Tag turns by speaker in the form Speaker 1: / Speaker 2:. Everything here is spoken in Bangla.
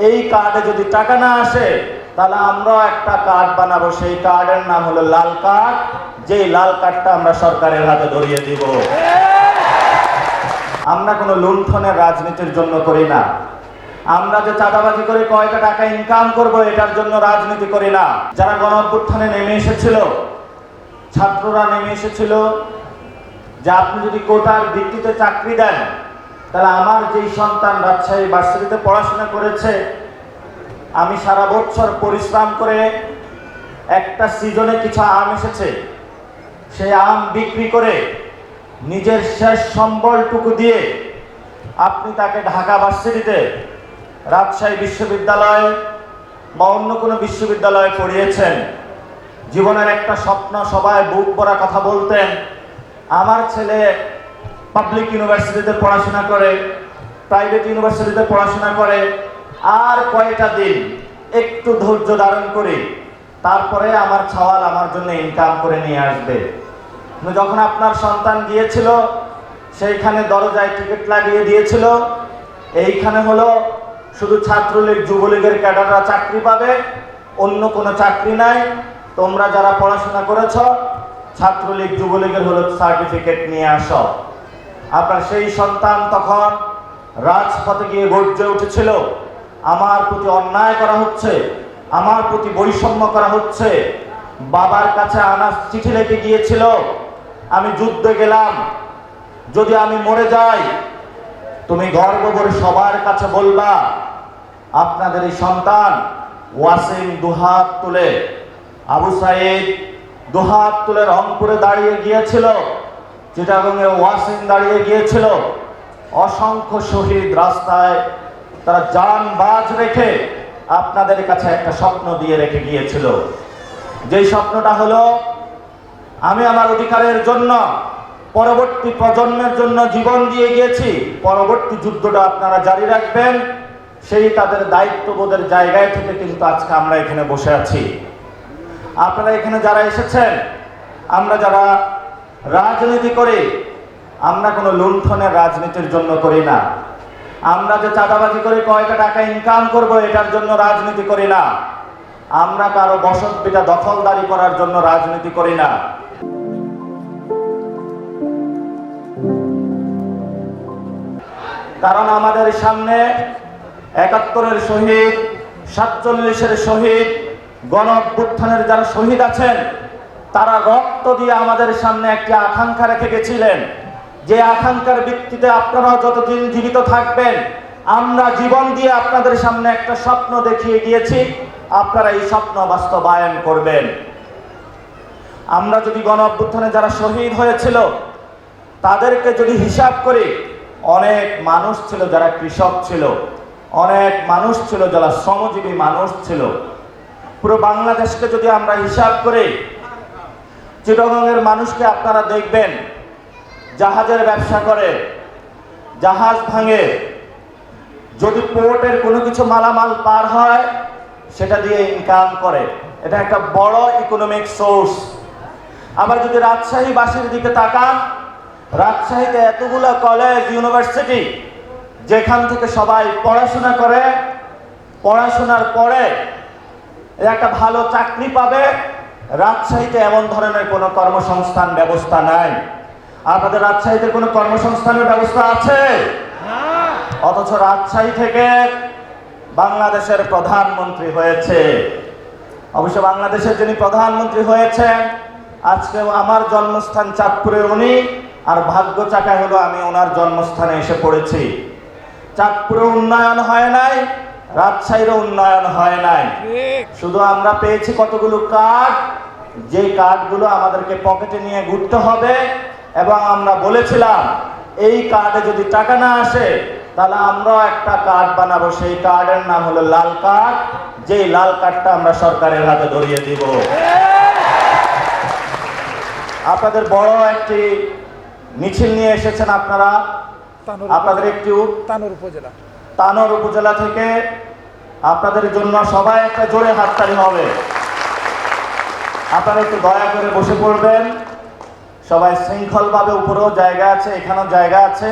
Speaker 1: এই কার্ডে যদি টাকা না আসে তাহলে আমরা একটা কার্ড বানাবো, সেই কার্ডের নাম হলো লাল কার্ড। যেই লাল কার্ডটা আমরা সরকারের হাতে ধরিয়ে দিব। আমরা কোনো লুণ্ঠনের রাজনীতির জন্য করি না। আমরা যে চাঁদাবাজি করে কয়টা টাকা ইনকাম করব এটার জন্য রাজনীতি করি না। যারা গণঅভ্যুত্থানে নেমে এসেছিল, ছাত্ররা নেমে এসেছিল যে আপনি যদি কোটার ভিত্তিতে চাকরি দেন তাহলে আমার যেই সন্তান রাজশাহী ভার্সিটিতে পড়াশোনা করেছে, আমি সারা বছর পরিশ্রম করে একটা সিজনে কিছু আম এসেছে, সেই আম বিক্রি করে নিজের শেষ সম্বলটুকু দিয়ে আপনি তাকে ঢাকা ভার্সিটিতে, রাজশাহী বিশ্ববিদ্যালয় বা অন্য কোনো বিশ্ববিদ্যালয়ে পড়িয়েছেন। জীবনের একটা স্বপ্ন সবাই বুক ভরা কথা বলতেন, আমার ছেলে পাবলিক ইউনিভার্সিটিতে পড়াশোনা করে, প্রাইভেট ইউনিভার্সিটিতে পড়াশোনা করে, আর কয়টা দিন একটু ধৈর্য ধারণ করি, তারপরে আমার ছাওয়াল আমার জন্য ইনকাম করে নিয়ে আসবে। যখন আপনার সন্তান গিয়েছিল সেইখানে দরজায় টিকিট লাগিয়ে দিয়েছিল, এইখানে হলো শুধু ছাত্রলীগ যুবলীগের ক্যাডাররা চাকরি পাবে, অন্য কোনো চাকরি নাই। তোমরা যারা পড়াশোনা করেছ ছাত্রলীগ যুবলীগের হলো সার্টিফিকেট নিয়ে আসো। আপনার সেই সন্তান তখন রাজপথে গিয়ে গর্জে উঠেছিল, আমার প্রতি অন্যায় করা হচ্ছে, আমার প্রতি বৈষম্য করা হচ্ছে। বাবার কাছে আনাস চিঠি লিখে গিয়েছিল, আমি যুদ্ধে গেলাম, যদি আমি মরে যাই তুমি গর্ব করে সবার কাছে বলবা আপনাদের এই সন্তান ওয়াসিম দুহাত তুলে, আবু সাইদ দুহাত তুলে রংপুরে দাঁড়িয়ে গিয়েছিল, চিটাগংয়ে ওয়াসিম দাঁড়িয়ে গিয়েছিল। অসংখ্য শহীদ রাস্তায় তারা জান বাজ রেখে আপনাদের কাছে একটা স্বপ্ন দিয়ে রেখে গিয়েছিল। যেই স্বপ্নটা হলো আমি আমার অধিকারের জন্য পরবর্তী প্রজন্মের জন্য জীবন দিয়ে গিয়েছি, পরবর্তী যুদ্ধটা আপনারা জারি রাখবেন। সেই তাদের দায়িত্ববোধের জায়গায় থেকে কিন্তু আজকে আমরা এখানে বসে আছি। আপনারা এখানে যারা এসেছেন, আমরা যারা রাজনীতি করি, আমরা কোনো লুণ্ঠনের রাজনীতির জন্য করি না। আমরা যে চাঁদাবাজি করে কয়টা টাকা ইনকাম করব এটার জন্য রাজনীতি করি না। আমরা কারো বসত ভিটা দখলদারি করার জন্য রাজনীতি করি না। কারণ আমাদের সামনে ৭১-এর শহীদ, ৪৭-এর শহীদ, গণঅভ্যুত্থানের যারা শহীদ আছেন তারা রক্ত দিয়ে আমাদের সামনে একটি আকাঙ্ক্ষা রেখে গেছিলেন, যে আকাঙ্ক্ষার ভিত্তিতে আপনারাও যতদিন জীবিত থাকবেন আমরা জীবন দিয়ে আপনাদের সামনে একটা স্বপ্ন দেখিয়ে গিয়েছি, আপনারা এই স্বপ্ন বাস্তবায়ন করবেন। আমরা যদি গণঅভ্যুত্থানে যারা শহীদ হয়েছিল তাদেরকে যদি হিসাব করি, অনেক মানুষ ছিল যারা কৃষক ছিল, অনেক মানুষ ছিল যারা শ্রমজীবী মানুষ ছিল। পুরো বাংলাদেশকে যদি আমরা হিসাব করি, চিটাগংয়ের মানুষকে আপনারা দেখবেন জাহাজের ব্যবসা করে, জাহাজ ভাঙে, যদি পোর্টের কোনো কিছু মালামাল পার হয় সেটা দিয়ে ইনকাম করে, এটা একটা বড় ইকোনমিক সোর্স। আবার যদি রাজশাহীবাসীর দিকে তাকান, রাজশাহীতে এতগুলো কলেজ ইউনিভার্সিটি যেখান থেকে সবাই পড়াশোনা করে, পড়াশোনার পরে একটা ভালো চাকরি পাবে। রাজশাহীতে এমন ধরনের কোনো কর্মসংস্থান ব্যবস্থা নাই। আপনাদের রাজশাহীতে কোনো কর্মসংস্থানের ব্যবস্থা আছে? অথচ রাজশাহী থেকে বাংলাদেশের প্রধানমন্ত্রী হয়েছে। অবশ্য বাংলাদেশের যিনি প্রধানমন্ত্রী হয়েছেন আজকে আমার জন্মস্থান চাঁদপুরে উনি, আর ভাগ্য চাকায় হলো আমি ওনার জন্মস্থানে এসে পড়েছি। চাঁদপুরে উন্নয়ন হয় নাই, রাজশাহীরও উন্নয়ন হয় নাই। শুধু আমরা পেয়েছি কতগুলো কার্ড, যে কার্ডগুলো আমাদেরকে পকেটে নিয়ে ঘুরতে হবে, এবং আমরা বলেছিলাম এই কার্ডে যদি টাকা না আসে তাহলে আমরা একটা কার্ড বানাবো, সেই কার্ডের নাম হলো লাল কার্ড। যেই লাল কার্ডটা আমরা সরকারের হাতে ধরিয়ে দিব। আপনাদের বড় একটি মিছিল নিয়ে এসেছেন আপনারা, আপনাদের একটু তানোর উপজেলা থেকে। আপনাদের জন্য সবাই একটা জোরে হাততালি হবে। আপনারা একটু দয়া করে বসে পড়বেন, সবাই শৃঙ্খলভাবে। উপরেও জায়গা আছে, এখানেও জায়গা আছে।